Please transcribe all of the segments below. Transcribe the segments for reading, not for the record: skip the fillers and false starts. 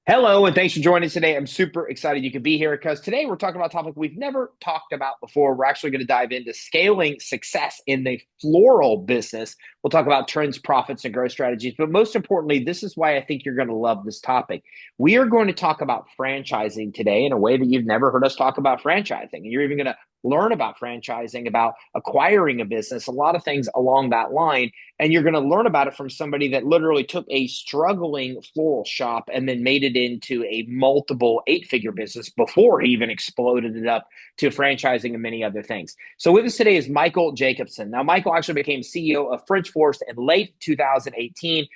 Hello, and thanks for joining us today. I'm super excited you could be here because today we're talking about a topic we've never talked about before. We're actually going to dive into scaling success in the floral business. We'll talk about trends, profits, and growth strategies. But most importantly, this is why I think you're going to love this topic. We are going to talk about franchising today in a way that you've never heard us talk about franchising. And you're even going to learn about franchising, about acquiring a business, a lot of things along that line. And you're going to learn about it from somebody that literally took a struggling floral shop and then made it into a multiple eight-figure business before he even exploded it up to franchising and many other things. So with us today is Michael Jacobson. Now, Michael actually became CEO of French Florist in late 2018,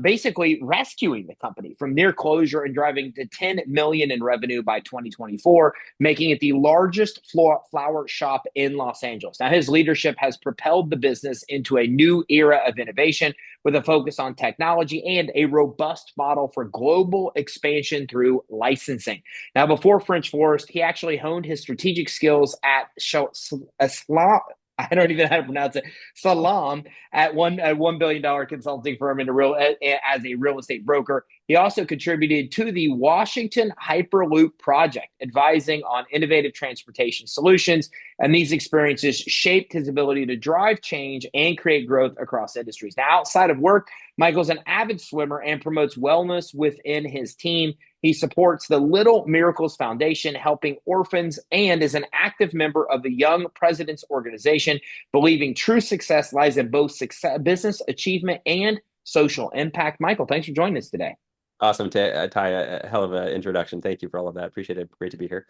basically rescuing the company from near closure and driving to 10 million in revenue by 2024, making it the largest flower shop in Los Angeles. Now, his leadership has propelled the business into a new era of innovation with a focus on technology and a robust model for global expansion through licensing. Now, before French Florist, he actually honed his strategic skills at Slalom. I don't even know how to pronounce it. Slalom at $1 billion consulting firm in as a real estate broker. He also contributed to the Washington Hyperloop project, advising on innovative transportation solutions. And these experiences shaped his ability to drive change and create growth across industries. Now, outside of work, Michael's an avid swimmer and promotes wellness within his team. He supports the Little Miracles Foundation, helping orphans, and is an active member of the Young Presidents Organization, believing true success lies in both business achievement and social impact. Michael, thanks for joining us today. Awesome, Ty. A hell of an introduction. Thank you for all of that. Appreciate it. Great to be here.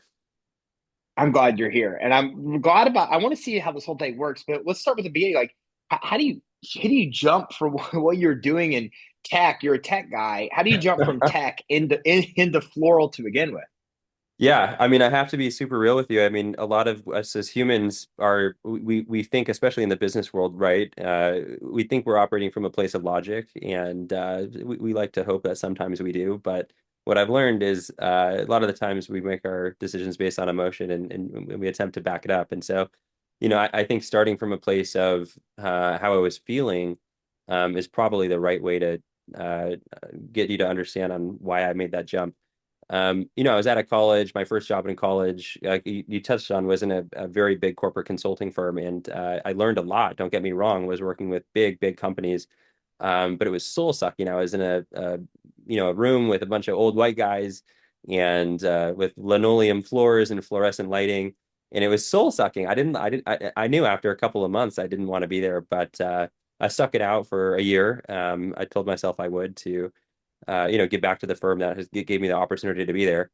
I'm glad you're here, and I'm glad about. I want to see how this whole thing works, but let's start with the beginning. Like, how do you jump from what you're doing in tech? You're a tech guy. How do you jump from tech into floral to begin with? Yeah, I mean, I have to be super real with you. I mean, a lot of us as humans are we think, especially in the business world, right? We think we're operating from a place of logic, and we like to hope that sometimes we do. But what I've learned is a lot of the times we make our decisions based on emotion, and we attempt to back it up. And so, I think starting from a place of how I was feeling is probably the right way to uh, get you to understand on why I made that jump. I was out of college. My first job in college, you touched on, was in a very big corporate consulting firm, and I learned a lot. Don't get me wrong, was working with big companies, but it was soul sucking. I was in a room with a bunch of old white guys, and with linoleum floors and fluorescent lighting, and it was soul sucking. I knew after a couple of months I didn't want to be there, but I stuck it out for a year. I told myself I would to give back to the firm that gave me the opportunity to be there.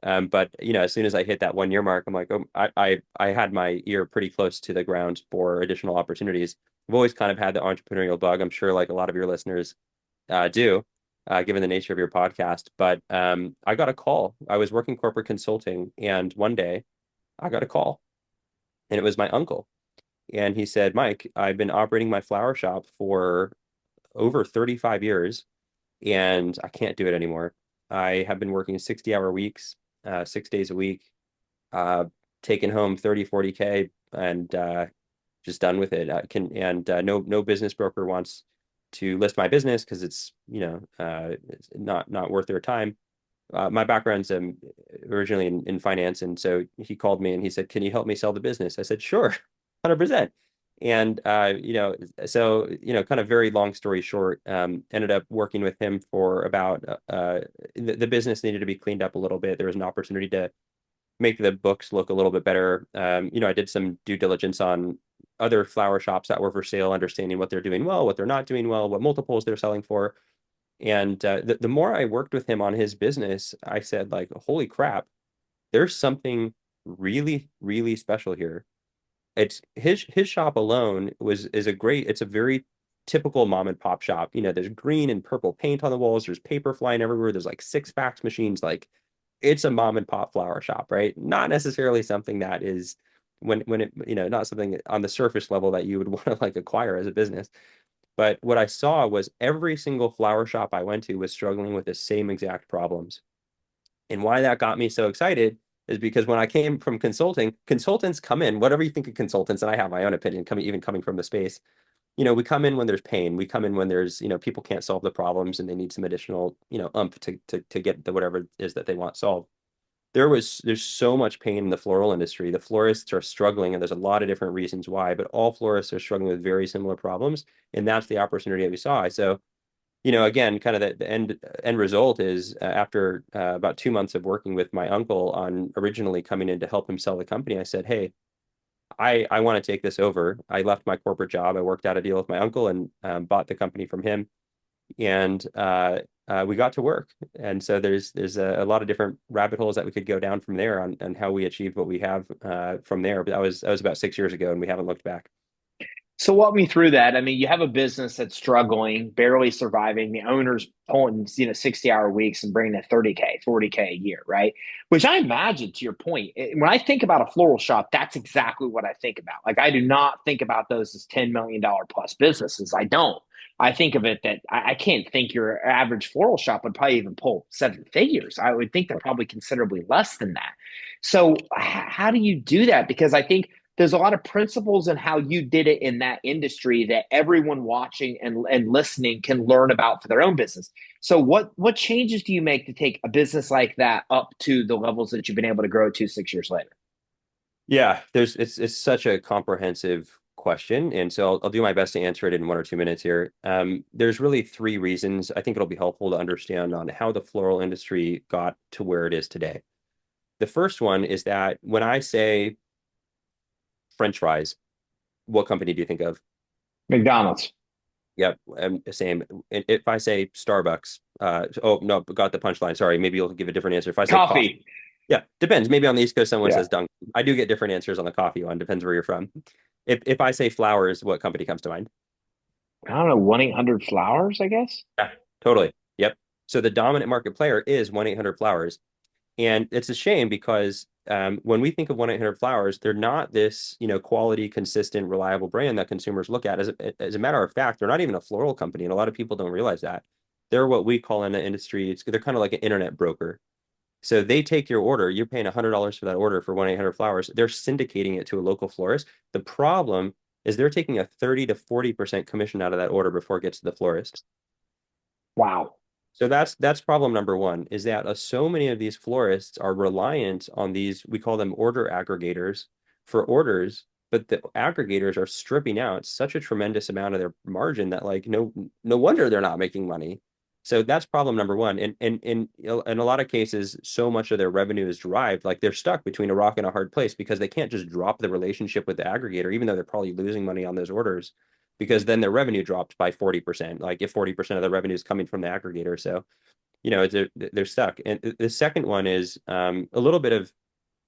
But as soon as I hit that 1 year mark, I'm like, oh, I had my ear pretty close to the ground for additional opportunities. I've always kind of had the entrepreneurial bug. I'm sure like a lot of your listeners do, given the nature of your podcast. But I got a call. I was working corporate consulting, and one day I got a call, and it was my uncle. And he said, Mike, I've been operating my flower shop for over 35 years and I can't do it anymore. I have been working 60-hour weeks, 6 days a week, uh, taking home 30, 40K and just done with it. No business broker wants to list my business because it's not worth their time. My background's originally in finance, and so he called me and he said, "Can you help me sell the business?" I said, "Sure, 100%." And kind of very long story short, ended up working with him for about the business needed to be cleaned up a little bit. There was an opportunity to make the books look a little bit better. I did some due diligence on other flower shops that were for sale, understanding what they're doing well, what they're not doing well, what multiples they're selling for. And the more I worked with him on his business, I said, like, holy crap, there's something really, really special here. It's his shop alone it's a very typical mom and pop shop. There's green and purple paint on the walls, there's paper flying everywhere, there's like six fax machines, like it's a mom and pop flower shop, right? Not necessarily something that is when it, not something on the surface level that you would want to like acquire as a business. But what I saw was every single flower shop I went to was struggling with the same exact problems. And why that got me so excited is because when I came from consulting, consultants come in, whatever you think of consultants, and I have my own opinion, even coming from the space. we come in when there's pain. We come in when there's, people can't solve the problems and they need some additional, oomph to get the whatever it is that they want solved. There's so much pain in the floral industry. The florists are struggling, and there's a lot of different reasons why, but all florists are struggling with very similar problems, and that's the opportunity that we saw. So, again, kind of the end result is after about 2 months of working with my uncle on originally coming in to help him sell the company, I said, "Hey, I want to take this over." I left my corporate job. I worked out a deal with my uncle and bought the company from him, and we got to work. And so there's a lot of different rabbit holes that we could go down from there on how we achieved what we have from there. But that was about 6 years ago, and we haven't looked back. So walk me through that. I mean, you have a business that's struggling, barely surviving. The owner's pulling, 60-hour weeks and bringing in 30K, 40K a year, right? Which I imagine, to your point, when I think about a floral shop, that's exactly what I think about. Like, I do not think about those as $10 million plus businesses. I don't. I think of it that I can't think your average floral shop would probably even pull seven figures. I would think they're probably considerably less than that. So how do you do that? Because I think there's a lot of principles in how you did it in that industry that everyone watching and listening can learn about for their own business. So what changes do you make to take a business like that up to the levels that you've been able to grow to 6 years later? Yeah, it's such a comprehensive question, and so I'll do my best to answer it in 1 or 2 minutes here. There's really three reasons I think it'll be helpful to understand on how the floral industry got to where it is today. The first one is that when I say French fries, what company do you think of? McDonald's. Yep, same. If I say Starbucks, oh no, got the punchline. Sorry, maybe you'll give a different answer. If I say coffee, Coffee. yeah, depends. Maybe on the East Coast, someone Yeah. says Dunkin'. I do get different answers on the coffee one. Depends where you're from. If I say flowers, what company comes to mind? I don't know, 1-800-Flowers, I guess. Yeah, totally. Yep. So the dominant market player is 1-800-Flowers. And it's a shame because when we think of 1-800-Flowers, they're not this, quality, consistent, reliable brand that consumers look at. As a matter of fact, they're not even a floral company, and a lot of people don't realize that. They're what we call in the industry, they're kind of like an internet broker. So they take your order, you're paying $100 for that order for 1-800-Flowers. They're syndicating it to a local florist. The problem is they're taking a 30 to 40% commission out of that order before it gets to the florist. Wow. So that's problem number one, is that so many of these florists are reliant on these, we call them order aggregators for orders, but the aggregators are stripping out such a tremendous amount of their margin that like no wonder they're not making money. So that's problem number one. And in a lot of cases, so much of their revenue is derived, like they're stuck between a rock and a hard place because they can't just drop the relationship with the aggregator, even though they're probably losing money on those orders because then their revenue dropped by 40%. Like if 40% of the revenue is coming from the aggregator. So, they're stuck. And the second one is a little bit of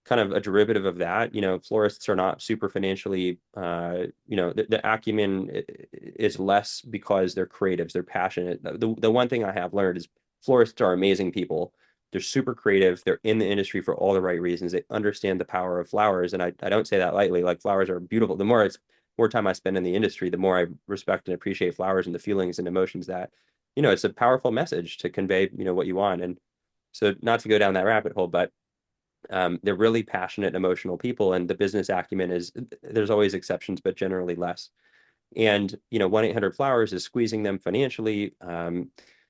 kind of a derivative of that. Florists are not super financially, the acumen is less because they're creatives, they're passionate. The one thing I have learned is florists are amazing people. They're super creative. They're in the industry for all the right reasons. They understand the power of flowers. And I don't say that lightly. Like flowers are beautiful. The more time I spend in the industry, the more I respect and appreciate flowers and the feelings and emotions that, it's a powerful message to convey, what you want. And so not to go down that rabbit hole, but they're really passionate, emotional people, and the business acumen is there's always exceptions, but generally less. And 1-800-Flowers is squeezing them financially.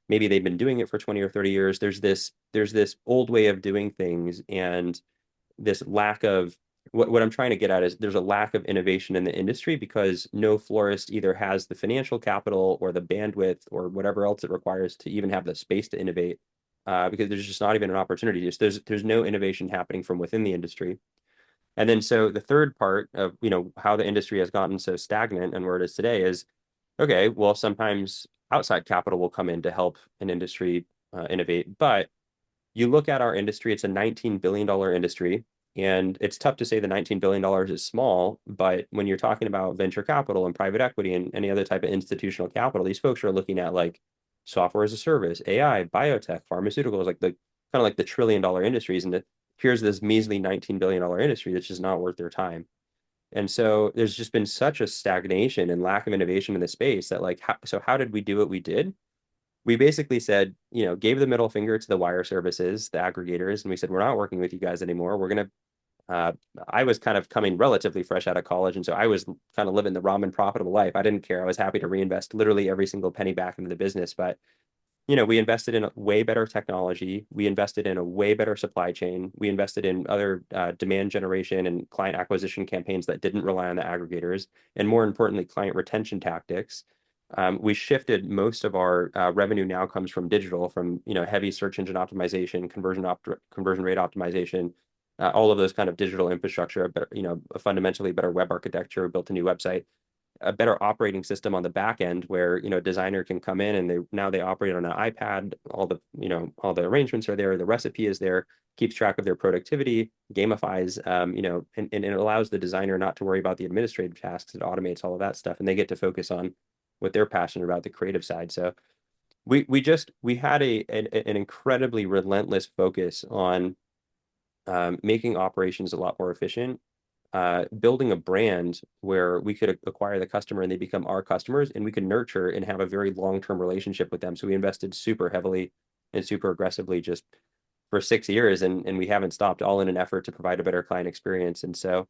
Maybe they've been doing it for 20 or 30 years. There's this old way of doing things, and this lack of what I'm trying to get at is there's a lack of innovation in the industry because no florist either has the financial capital or the bandwidth or whatever else it requires to even have the space to innovate. Because there's just not even an opportunity. There's no innovation happening from within the industry. And then so the third part of how the industry has gotten so stagnant and where it is today is okay, well sometimes outside capital will come in to help an industry innovate, but you look at our industry, it's a $19 billion industry. And it's tough to say the $19 billion is small, but when you're talking about venture capital and private equity and any other type of institutional capital, these folks are looking at like software as a service, AI, biotech, pharmaceuticals, like the kind of like the $1 trillion industries. And here's this measly $19 billion industry that's just not worth their time. And so there's just been such a stagnation and lack of innovation in the space that like, how did we do what we did? We basically said, gave the middle finger to the wire services, the aggregators, and we said, we're not working with you guys anymore. We're going to uh, I was kind of coming relatively fresh out of college, and so I was kind of living the ramen profitable life. I didn't care. I was happy to reinvest literally every single penny back into the business. But we invested in a way better technology. We invested in a way better supply chain. We invested in other demand generation and client acquisition campaigns that didn't rely on the aggregators, and more importantly, client retention tactics. We shifted most of our revenue now comes from digital, from heavy search engine optimization, conversion rate optimization, all of those kind of digital infrastructure, a better, a fundamentally better web architecture, built a new website, a better operating system on the back end where a designer can come in and they operate on an iPad. All the arrangements are there, the recipe is there, keeps track of their productivity, gamifies, and it allows the designer not to worry about the administrative tasks. It automates all of that stuff, and they get to focus on what they're passionate about, the creative side. So we had an incredibly relentless focus on making operations a lot more efficient, building a brand where we could acquire the customer and they become our customers, and we could nurture and have a very long-term relationship with them. So we invested super heavily and super aggressively just for 6 years, and we haven't stopped, all in an effort to provide a better client experience. And so,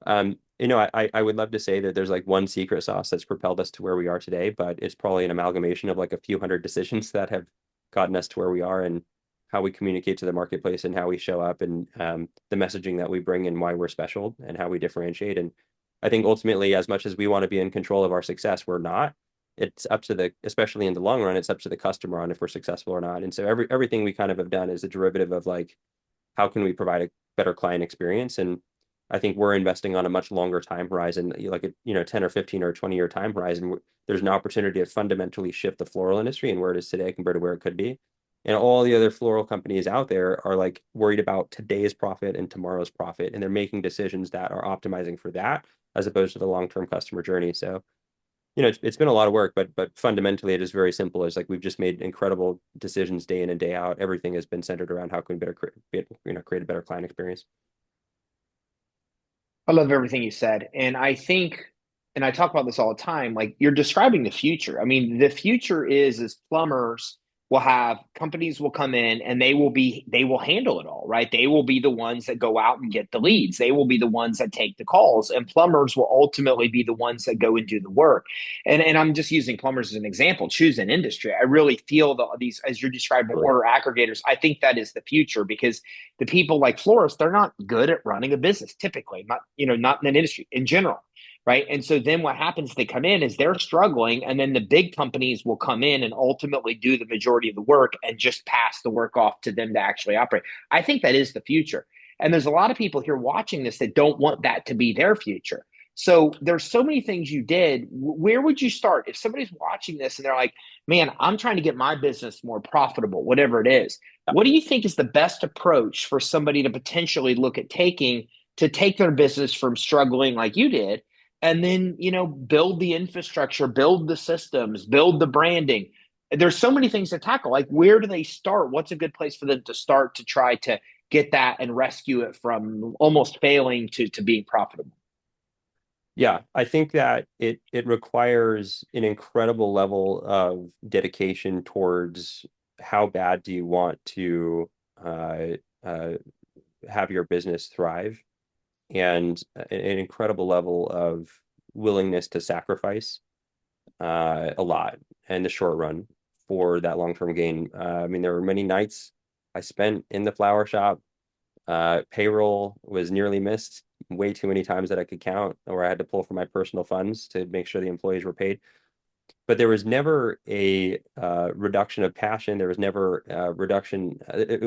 I would love to say that there's like one secret sauce that's propelled us to where we are today, but it's probably an amalgamation of like a few hundred decisions that have gotten us to where we are, and how we communicate to the marketplace and how we show up, and the messaging that we bring and why we're special and how we differentiate. And I think ultimately, as much as we want to be in control of our success, we're not. It's up to especially in the long run, it's up to the customer on if we're successful or not. And so everything we kind of have done is a derivative of like, how can we provide a better client experience? And I think we're investing on a much longer time horizon, like a 10 or 15 or 20-year time horizon. There's an opportunity to fundamentally shift the floral industry and where it is today compared to where it could be. And all the other floral companies out there are like worried about today's profit and tomorrow's profit, and they're making decisions that are optimizing for that as opposed to the long-term customer journey. So, it's been a lot of work, but fundamentally it is very simple. It's like we've just made incredible decisions day in and day out. Everything has been centered around how can we better create a better client experience. I love everything you said. And I think, and I talk about this all the time, like you're describing the future. I mean, the future is plumbers will have companies will come in and they will handle it all, right? They will be the ones that go out and get the leads. They will be the ones that take the calls, and plumbers will ultimately be the ones that go and do the work. And I'm just using plumbers as an example, choose an industry. I really feel these, as you're describing, Totally. order aggregators. I think that is the future, because the people like florists, they're not good at running a business typically, not in an industry in general, right? And so then what happens, they come in is they're struggling, and then the big companies will come in and ultimately do the majority of the work and just pass the work off to them to actually operate. I think that is the future. And there's a lot of people here watching this that don't want that to be their future. So there's so many things you did. Where would you start if somebody's watching this and they're like, man, I'm trying to get my business more profitable, whatever it is? What do you think is the best approach for somebody to potentially look at taking to take their business from struggling like you did, and then, build the infrastructure, build the systems, build the branding? There's so many things to tackle. Like, where do they start? What's a good place for them to start to try to get that and rescue it from almost failing to being profitable? Yeah, I think that it requires an incredible level of dedication towards how bad do you want to uh, uh, have your business thrive, and an incredible level of willingness to sacrifice a lot in the short run for that long-term gain. I mean, there were many nights I spent in the flower shop. Payroll was nearly missed way too many times that I could count, or I had to pull from my personal funds to make sure the employees were paid. But there was never a reduction of passion. There was never a reduction.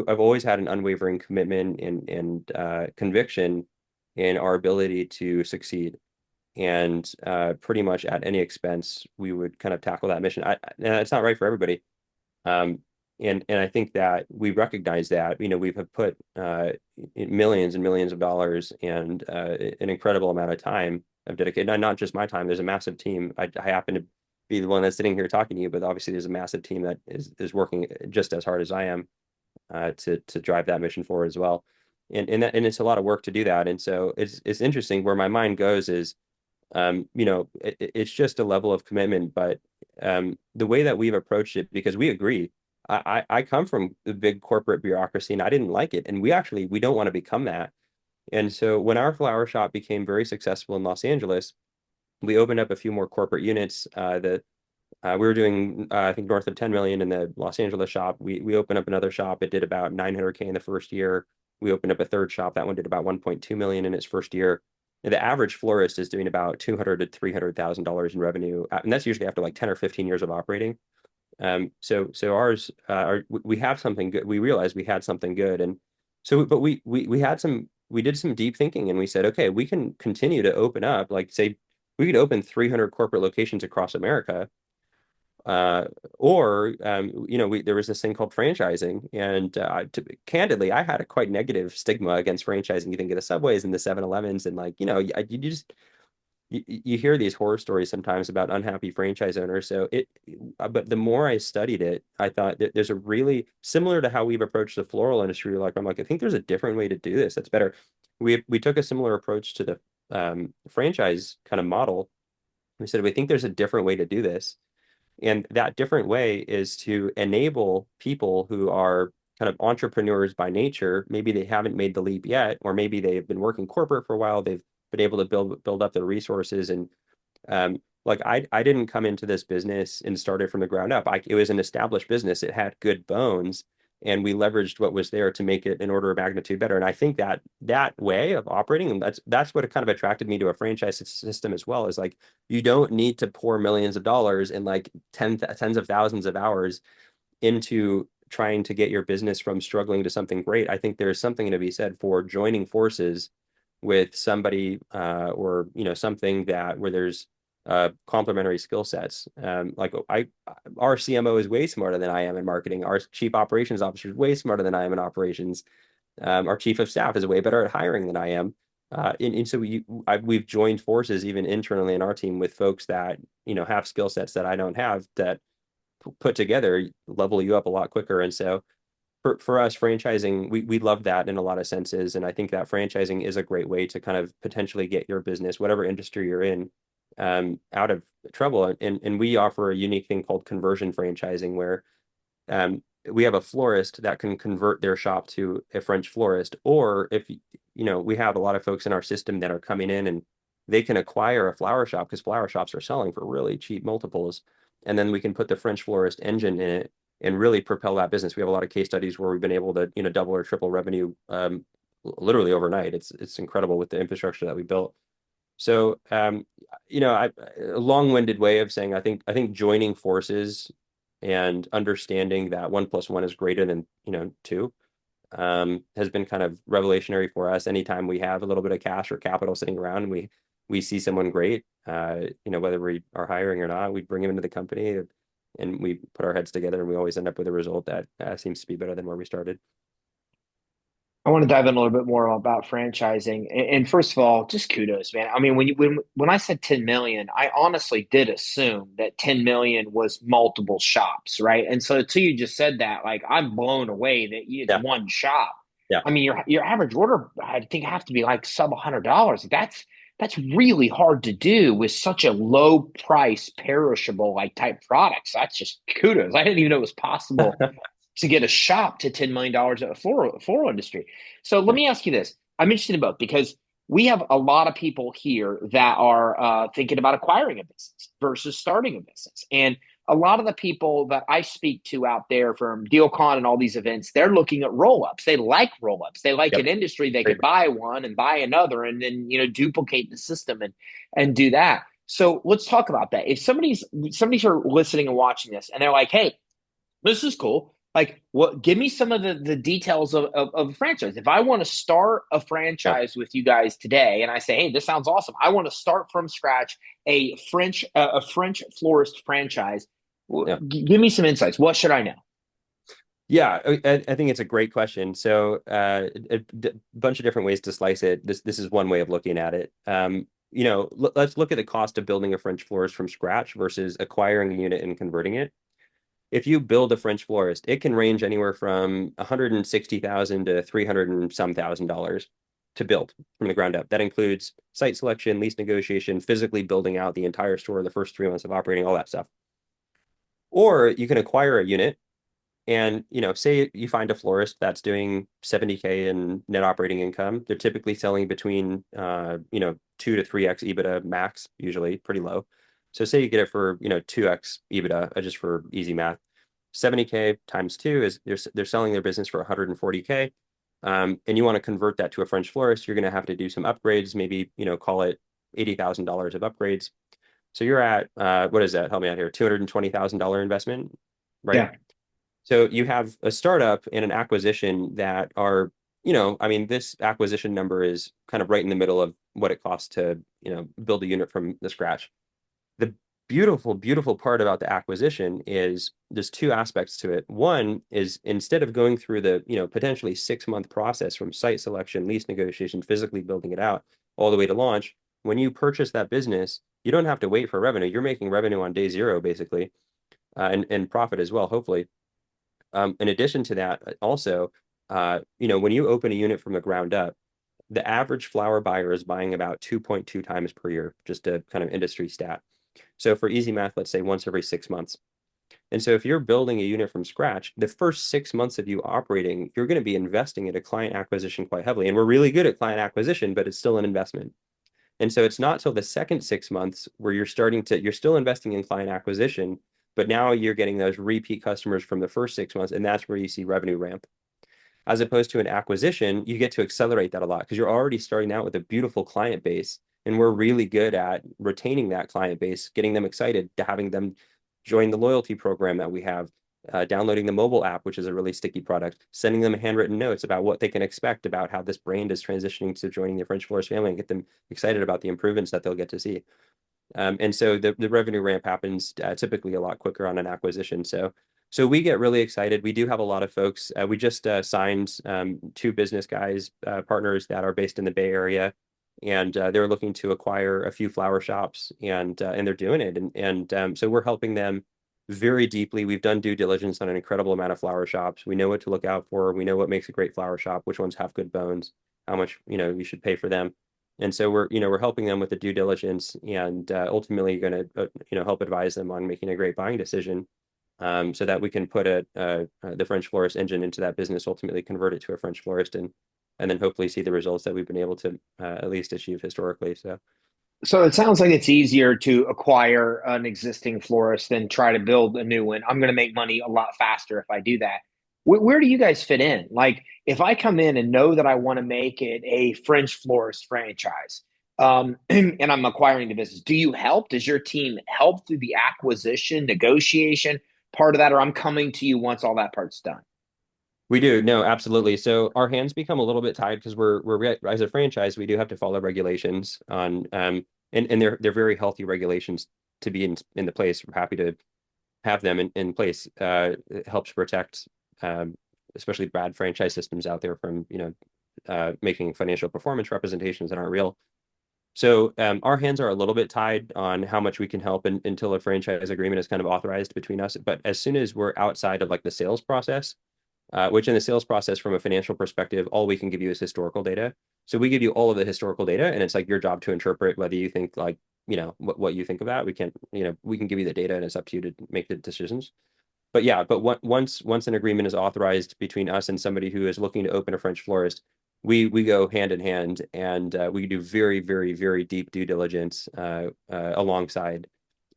I've always had an unwavering commitment and conviction in our ability to succeed. And pretty much at any expense, we would kind of tackle that mission. And it's not right for everybody. Um, and I think that we recognize that, we have put millions and millions of dollars and an incredible amount of time of dedicated, not just my time. There's a massive team. I happen to be the one that's sitting here talking to you, but obviously there's a massive team that is working just as hard as I am to drive that mission forward as well. And it's a lot of work to do that. And so it's interesting where my mind goes is, it's just a level of commitment, but the way that we've approached it, because we agree, I come from the big corporate bureaucracy and I didn't like it. And we don't want to become that. And so when our flower shop became very successful in Los Angeles, we opened up a few more corporate units. We were doing, I think, north of 10 million in the Los Angeles shop. We opened up another shop. It did about 900K in the first year. We opened up a third shop. That one did about 1.2 million in its first year. And the average florist is doing about 200 to $300,000 in revenue, and that's usually after like 10 or 15 years of operating. So ours, we have something good. We realized we had something good, and so but we did some deep thinking, and we said, okay, we can continue to open up. Like say, we could open 300 corporate locations across America, uh, or there was this thing called franchising, and candidly, I had a quite negative stigma against franchising. You think of the Subways and the 7-Elevens, and like you just you hear these horror stories sometimes about unhappy franchise owners. But the more I studied it, I thought that there's a really similar to how we've approached the floral industry. I'm like, I think there's a different way to do this that's better. We took a similar approach to the franchise kind of model. We said we think there's a different way to do this, and that different way is to enable people who are kind of entrepreneurs by nature. Maybe they haven't made the leap yet, or maybe they've been working corporate for a while. They've been able to build up their resources. And like I didn't come into this business and start it from the ground up. It was an established business. It had good bones, and we leveraged what was there to make it an order of magnitude better. And I think that that way of operating, and that's what kind of attracted me to a franchise system as well, is like you don't need to pour millions of dollars and like tens of thousands of hours into trying to get your business from struggling to something great. I think there's something to be said for joining forces with somebody or something that where there's complementary skill sets. Our CMO is way smarter than I am in marketing. Our chief operations officer is way smarter than I am in operations. Our chief of staff is way better at hiring than I am. And so we've joined forces even internally in our team with folks that have skill sets that I don't have, that put together level you up a lot quicker. And so for us, franchising, we love that in a lot of senses. And I think that franchising is a great way to kind of potentially get your business, whatever industry you're in, out of trouble. And we offer a unique thing called conversion franchising, where we have a florist that can convert their shop to a French florist. Or if, we have a lot of folks in our system that are coming in and they can acquire a flower shop because flower shops are selling for really cheap multiples. And then we can put the French florist engine in it and really propel that business. We have a lot of case studies where we've been able to, double or triple revenue literally overnight. It's incredible with the infrastructure that we built. So, a long-winded way of saying I think joining forces and understanding that 1 + 1 is greater than, two, has been kind of revelationary for us. Anytime we have a little bit of cash or capital sitting around, and we see someone great, whether we are hiring or not, we bring them into the company and we put our heads together, and we always end up with a result that seems to be better than where we started. I want to dive in a little bit more about franchising. And first of all, just kudos, man. I mean, when I said 10 million, I honestly did assume that 10 million was multiple shops, right? And so until you just said that, like I'm blown away that it's Yeah, one shop. yeah. I mean, your average order, I think, have to be like sub $100. That's really hard to do with such a low price, perishable like type products. That's just kudos. I didn't even know it was possible to get a shop to $10 million at a floral industry. So let Yeah, me ask you this. I'm interested in both because we have a lot of people here that are thinking about acquiring a business versus starting a business. And a lot of the people that I speak to out there from DealCon and all these events, they're looking at roll-ups. They like roll-ups. They like yep. an industry they Great. could buy one and buy another and then duplicate the system and do that. So let's talk about that. If somebody's are listening and watching this and they're like, hey, this is cool. Like, what? Give me some of the details of a franchise. If I want to start a Yeah, franchise with you guys today, and I say, hey, this sounds awesome. I want to start from scratch a French florist franchise. yeah. Give me some insights. What should I know? Yeah, I think it's a great question. So, a bunch of different ways to slice it. This is one way of looking at it. Let's look at the cost of building a French florist from scratch versus acquiring a unit and converting it. If you build a French florist, it can range anywhere from 160,000 to 300 and some $1,000 to build from the ground up. That includes site selection, lease negotiation, physically building out the entire store, the first 3 months of operating, all that stuff. Or you can acquire a unit And, say you find a florist that's doing 70K in net operating income. They're typically selling between, 2 to 3x EBITDA max, usually pretty low. So say you get it for, 2x EBITDA, just for easy math. 70K times two is they're selling their business for 140K. And you want to convert that to a French florist, you're going to have to do some upgrades, maybe, call it $80,000 of upgrades. So you're at, what is that? Help me out here, $220,000 investment, right? Yeah. So you have a startup and an acquisition that are, I mean, this acquisition number is kind of right in the middle of what it costs to, build a unit from the scratch. The beautiful, beautiful part about the acquisition is there's two aspects to it. One is instead of going through the, potentially 6-month process from site selection, lease negotiation, physically building it out all the way to launch, when you purchase that business, you don't have to wait for revenue. You're making revenue on day zero, basically, and profit as well, hopefully. In addition to that, also, when you open a unit from the ground up, the average flower buyer is buying about 2.2 times per year, just a kind of industry stat. So for easy math, let's say once every 6 months. And so if you're building a unit from scratch, the first 6 months of you operating, you're going to be investing into client acquisition quite heavily. And we're really good at client acquisition, but it's still an investment. And so it's not till the second 6 months where you're still investing in client acquisition, but now you're getting those repeat customers from the first 6 months, and that's where you see revenue ramp. As opposed to an acquisition, you get to accelerate that a lot because you're already starting out with a beautiful client base, and we're really good at retaining that client base, getting them excited, to having them join the loyalty program that we have, downloading the mobile app, which is a really sticky product, sending them handwritten notes about what they can expect about how this brand is transitioning to joining the French Florist family and get them excited about the improvements that they'll get to see. And so the revenue ramp happens typically a lot quicker on an acquisition. So we get really excited. We do have a lot of folks. We just signed two business guys, partners that are based in the Bay Area, and they're looking to acquire a few flower shops, and they're doing it. And so we're helping them very deeply. We've done due diligence on an incredible amount of flower shops. We know what to look out for. We know what makes a great flower shop, which ones have good bones, how much you should pay for them. And so we're helping them with the due diligence, and ultimately going to help advise them on making a great buying decision, so that we can put the French florist engine into that business, ultimately convert it to a French florist, and then hopefully see the results that we've been able to at least achieve historically. So So it sounds like it's easier to acquire an existing florist than try to build a new one. I'm going to make money a lot faster if I do that. Where do you guys fit in? Like, if I come in and know that I want to make it a French florist franchise, and I'm acquiring the business, do you help? Does your team help through the acquisition, negotiation part of that, or I'm coming to you once all that part's done? we do, no, absolutely. So our hands become a little bit tied because we're as a franchise, we do have to follow regulations on, and they're very healthy regulations to be in the place. We're happy to have them in place. It helps protect, especially bad franchise systems out there from, making financial performance representations that aren't real. So our hands are a little bit tied on how much we can help until a franchise agreement is kind of authorized between us. But as soon as we're outside of like the sales process, which in the sales process, from a financial perspective, all we can give you is historical data. So we give you all of the historical data, and it's like your job to interpret whether you think like, what you think of that. We can't, we can give you the data, and it's up to you to make the decisions. But yeah, but once an agreement is authorized between us and somebody who is looking to open a French florist, we go hand in hand, and we do very, very, very deep due diligence alongside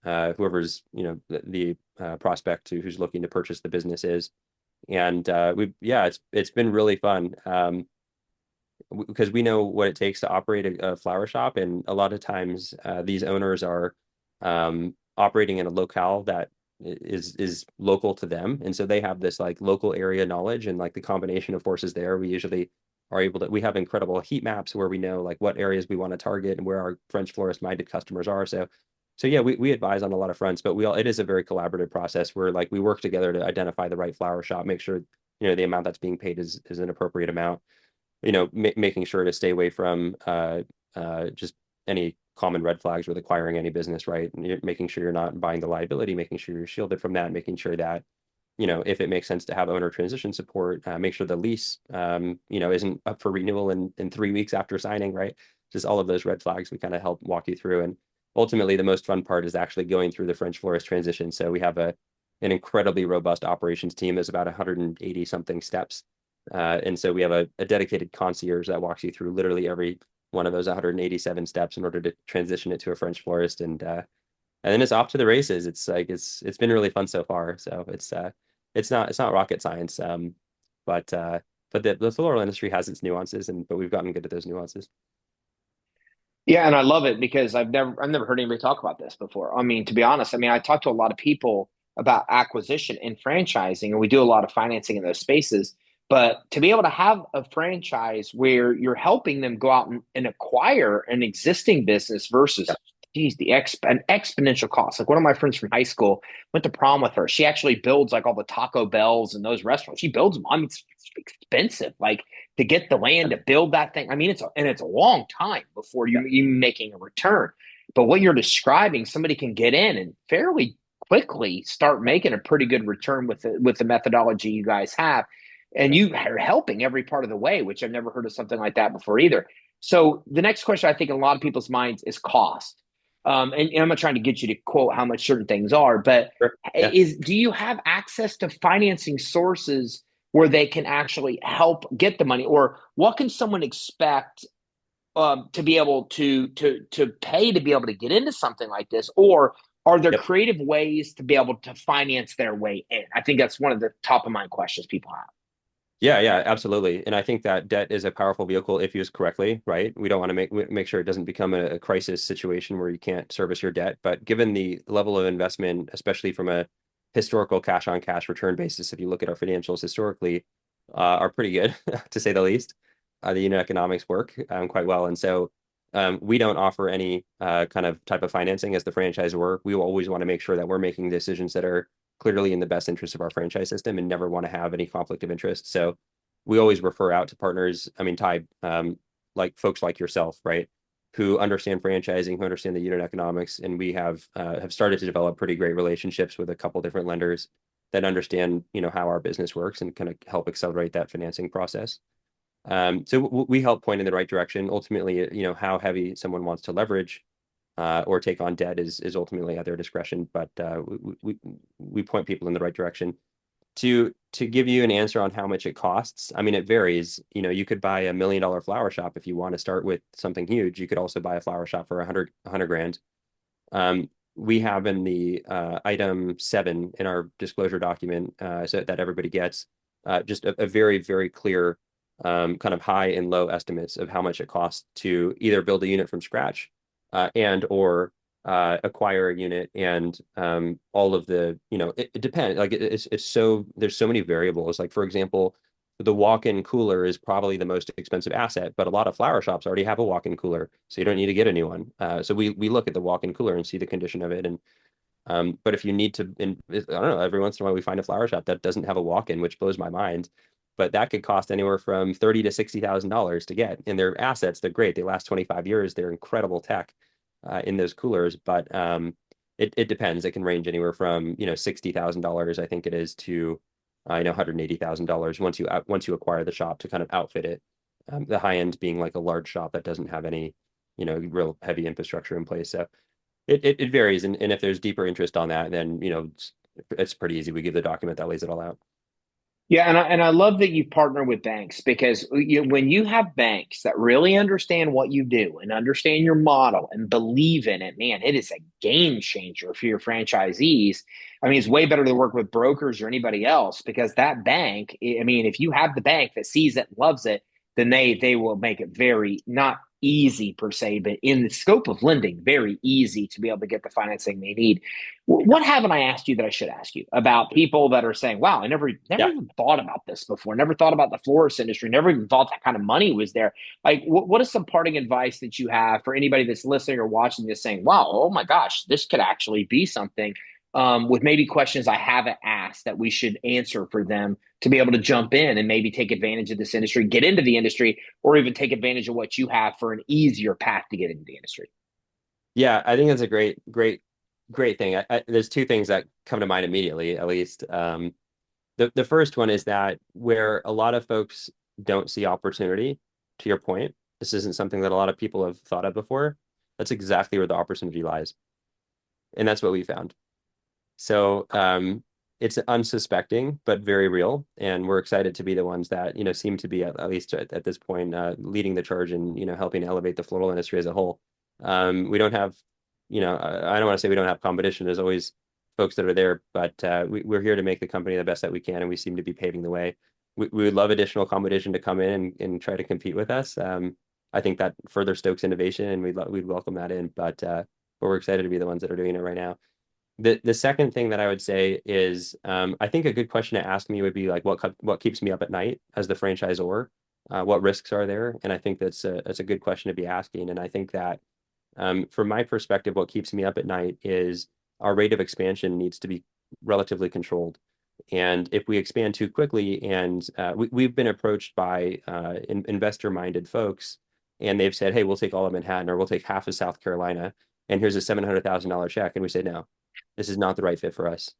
whoever's the prospect who's looking to purchase the business is. And we yeah, it's been really fun, because we know what it takes to operate a flower shop, and a lot of times these owners are operating in a locale that is local to them, and so they have this like local area knowledge, and like the combination of forces there, we usually are able to. We have incredible heat maps where we know like what areas we want to target and where our French florist minded customers are. So yeah, we advise on a lot of fronts, but it is a very collaborative process where like we work together to identify the right flower shop, make sure the amount that's being paid is an appropriate amount, making sure to stay away from just any common red flags with acquiring any business, right? And you're making sure you're not buying the liability, making sure you're shielded from that, making sure that, if it makes sense to have owner transition support, make sure the lease, isn't up for renewal in 3 weeks after signing, right? Just all of those red flags we kind of help walk you through. And ultimately, the most fun part is actually going through the French florist transition. So we have an incredibly robust operations team. There's about 180 something steps. And so we have a dedicated concierge that walks you through literally every one of those 187 steps in order to transition it to a French florist. And then it's off to the races. It's like it's been really fun so far. So it's not rocket science. But the floral industry has its nuances, but we've gotten good at those nuances. Yeah, and I love it because I've never heard anybody talk about this before. I mean, to be honest, I mean, I talk to a lot of people about acquisition and franchising, and we do a lot of financing in those spaces. But to be able to have a franchise where you're helping them go out and acquire an existing business versus, geez, an exponential cost. Like one of my friends from high school went to prom with her. She actually builds like all the Taco Bells and those restaurants. She builds them. I mean, it's expensive. Like to get the land to build that thing. I mean, it's a long time before Yeah. you making a return. But what you're describing, somebody can get in and fairly quickly start making a pretty good return with the methodology you guys have, and Yeah. you are helping every part of the way, which I've never heard of something like that before either. So the next question I think in a lot of people's minds is cost. And I'm not trying to get you to quote how much certain things are, but Sure. Yeah. do you have access to financing sources where they can actually help get the money, or what can someone expect to be able to pay to be able to get into something like this, or are there Yep. creative ways to be able to finance their way in? I think that's one of the top of mind questions people have. Yeah, yeah, absolutely. And I think that debt is a powerful vehicle if used correctly, right? We don't want to make sure it doesn't become a crisis situation where you can't service your debt. But given the level of investment, especially from a historical cash on cash return basis, if you look at our financials historically, are pretty good to say the least. The unit economics work quite well. And so we don't offer any kind of type of financing as the franchisor. We will always want to make sure that we're making decisions that are clearly in the best interest of our franchise system and never want to have any conflict of interest. So we always refer out to partners. I mean, Ty, like folks like yourself, right, who understand franchising, who understand the unit economics, and we have started to develop pretty great relationships with a couple different lenders that understand, how our business works and kind of help accelerate that financing process. So we help point in the right direction. Ultimately, how heavy someone wants to leverage or take on debt is ultimately at their discretion. But we point people in the right direction. To give you an answer on how much it costs, I mean, it varies. You could buy $1 million flower shop if you want to start with something huge. You could also buy a flower shop for 100 grand. We have in the item 7 in our disclosure document, so that everybody gets just a very, very clear kind of high and low estimates of how much it costs to either build a unit from scratch and or acquire a unit, and all of it depends. Like it's so there's so many variables. Like for example, the walk-in cooler is probably the most expensive asset, but a lot of flower shops already have a walk-in cooler, so you don't need to get a new one. So we look at the walk-in cooler and see the condition of it, and but if you need to, I don't know, every once in a while we find a flower shop that doesn't have a walk-in, which blows my mind. But that could cost anywhere from $30,000 to $60,000 to get. And their assets, they're great. They last 25 years. They're incredible tech in those coolers. But it depends. It can range anywhere from $60,000, I think it is, to $180,000 once you acquire the shop to kind of outfit it. The high end being like a large shop that doesn't have any real heavy infrastructure in place. So it varies, and if there's deeper interest on that, then it's pretty easy. We give the document that lays it all out. Yeah, and I love that you partner with banks because when you have banks that really understand what you do and understand your model and believe in it, man, it is a game changer for your franchisees. I mean, it's way better to work with brokers or anybody else because that bank, I mean, if you have the bank that sees it and loves it, then they will make it very not easy per se, but in the scope of lending, very easy to be able to get the financing they need. What haven't I asked you that I should ask you about people that are saying, "Wow, I never Yeah. even thought about this before. Never thought about the florist industry. Never even thought that kind of money was there." Like, what is some parting advice that you have for anybody that's listening or watching this, saying, "Wow, oh my gosh, this could actually be something." With maybe questions I haven't asked that we should answer for them to be able to jump in and maybe take advantage of this industry, get into the industry, or even take advantage of what you have for an easier path to get into the industry. Yeah, I think that's a great, great, great thing. There's two things that come to mind immediately, at least. The first one is that where a lot of folks don't see opportunity, to your point, this isn't something that a lot of people have thought of before. That's exactly where the opportunity lies. And that's what we found. So it's unsuspecting but very real, and we're excited to be the ones that seem to be at least at this point leading the charge and helping elevate the floral industry as a whole. We don't have, I don't want to say we don't have competition. There's always folks that are there, but we're here to make the company the best that we can, and we seem to be paving the way. We would love additional competition to come in and try to compete with us. I think that further stokes innovation, and we'd welcome that in. But we're excited to be the ones that are doing it right now. The second thing that I would say is, I think a good question to ask me would be like, what keeps me up at night as the franchisor? What risks are there? And I think that's a good question to be asking. And I think that, from my perspective, what keeps me up at night is our rate of expansion needs to be relatively controlled. And if we expand too quickly, and we've been approached by investor-minded folks, and they've said, "Hey, we'll take all of Manhattan, or we'll take half of South Carolina, and here's a $700,000 check," and we say no, this is not the right fit for us.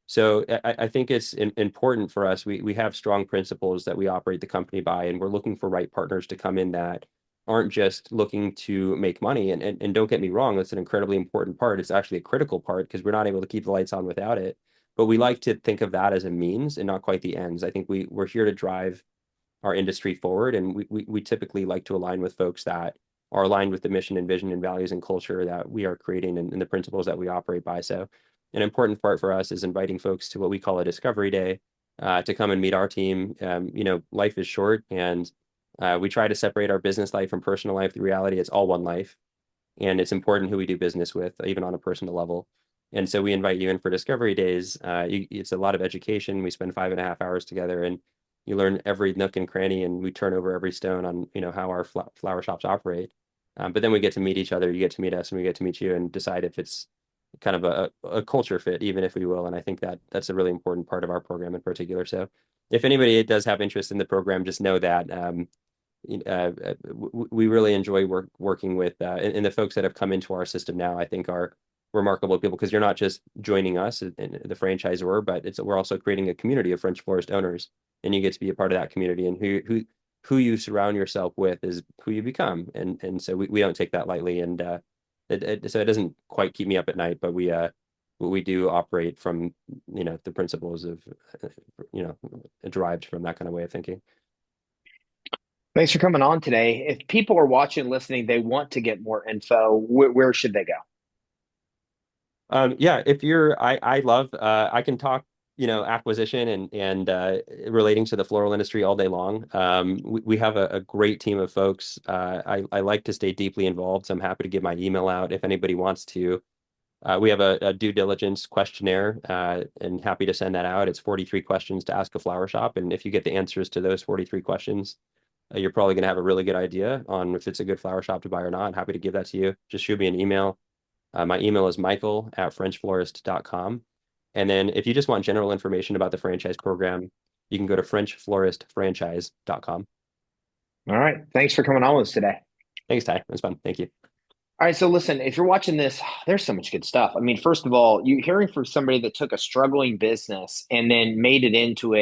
So I think it's important for us. We have strong principles that we operate the company by, and we're looking for right partners to come in that aren't just looking to make money. And don't get me wrong, that's an incredibly important part. It's actually a critical part because we're not able to keep the lights on without it. But we like to think of that as a means and not quite the ends. I think we're here to drive our industry forward, and we typically like to align with folks that are aligned with the mission and vision and values and culture that we are creating, and the principles that we operate by. So an important part for us is inviting folks to what we call a discovery day, to come and meet our team. Life is short, and we try to separate our business life from personal life. The reality, it's all one life, and it's important who we do business with, even on a personal level. And so we invite you in for discovery days. It's a lot of education. We spend 5.5 hours together, and you learn every nook and cranny, and we turn over every stone on how our flower shops operate. But then we get to meet each other. You get to meet us, and we get to meet you, and decide if it's kind of a culture fit, even if we will. And I think that that's a really important part of our program in particular. So if anybody does have interest in the program, just know that we really enjoy working with, and the folks that have come into our system now, I think, are remarkable people, because you're not just joining us in the franchisor, but we're also creating a community of French florist owners, and you get to be a part of that community. And who you surround yourself with is who you become. And so we don't take that lightly. And so it doesn't quite keep me up at night, but we do operate from the principles of derived from that kind of way of thinking. Thanks for coming on today. If people are watching, listening, they want to get more info, where should they go? Yeah, if I love, I can talk, acquisition and relating to the floral industry all day long. We have a great team of folks. I like to stay deeply involved, so I'm happy to give my email out if anybody wants to. We have a due diligence questionnaire, and happy to send that out. It's 43 questions to ask a flower shop, and if you get the answers to those 43 questions, you're probably going to have a really good idea on if it's a good flower shop to buy or not. I'm happy to give that to you. Just shoot me an email. My email is michael@frenchflorist.com. And then if you just want general information about the franchise program, you can go to frenchfloristfranchise.com. All right. Thanks for coming on with us today. Thanks, Ty. It was fun. Thank you. All right, so listen, if you're watching this, there's so much good stuff. I mean, first of all, you're hearing from somebody that took a struggling business and then made it into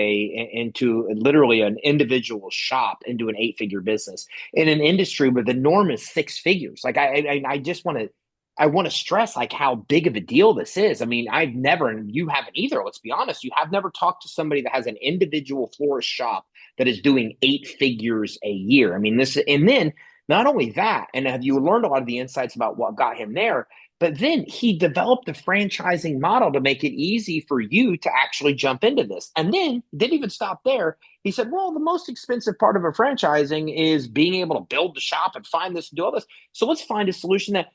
literally an individual shop, into an eight-figure business in an industry with enormous six figures. Like I just want to stress like how big of a deal this is. I mean, I've never, and you haven't either, let's be honest, you have never talked to somebody that has an individual florist shop that is doing eight figures a year. I mean, and then not only that, and have you learned a lot of the insights about what got him there, but then he developed a franchising model to make it easy for you to actually jump into this. And then didn't even stop there. He said, well, the most expensive part of a franchising is being able to build the shop and find this and do all this. So let's find a solution that,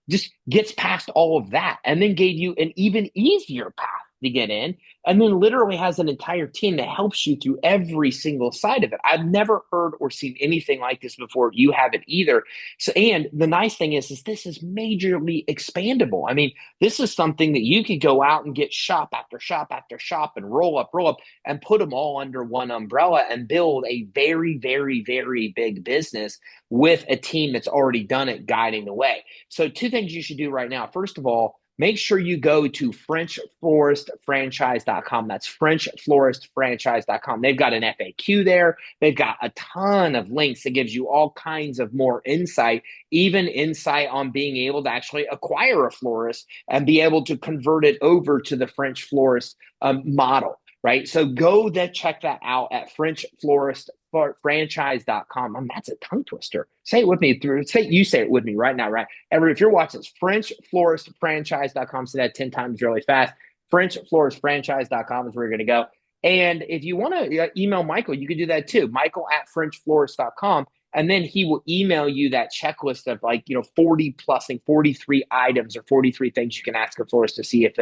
just gets past all of that, and then gave you an even easier path to get in, and then literally has an entire team that helps you through every single side of it. I've never heard or seen anything like this before. You haven't either. So, and the nice thing is this is majorly expandable. I mean, this is something that you could go out and get shop after shop after shop and roll up, and put them all under one umbrella and build a very, very, very big business with a team that's already done it guiding the way. So two things you should do right now. First of all, make sure you go to FrenchFloristFranchise.com. That's FrenchFloristFranchise.com. They've got an FAQ there. They've got a ton of links that gives you all kinds of more insight, even insight on being able to actually acquire a florist and be able to convert it over to the French florist model, right? So go then check that out at FrenchFloristFranchise.com. That's a tongue twister. Say it with me through. You say it with me right now, right? If you're watching this, FrenchFloristFranchise.com. Say that 10 times really fast. FrenchFloristFranchise.com is where you're going to go. And if you want to email Michael, you can do that too. Michael at FrenchFlorist.com. And then he will email you that checklist of 40 plus, 43 items or 43 things you can ask a florist to see if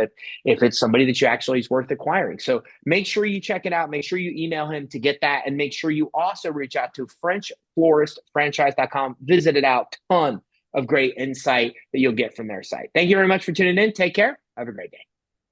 it's somebody that you actually is worth acquiring. So make sure you check it out. Make sure you email him to get that. And make sure you also reach out to FrenchFloristFranchise.com. Visit it out. Ton of great insight that you'll get from their site. Thank you very much for tuning in. Take care. Have a great day.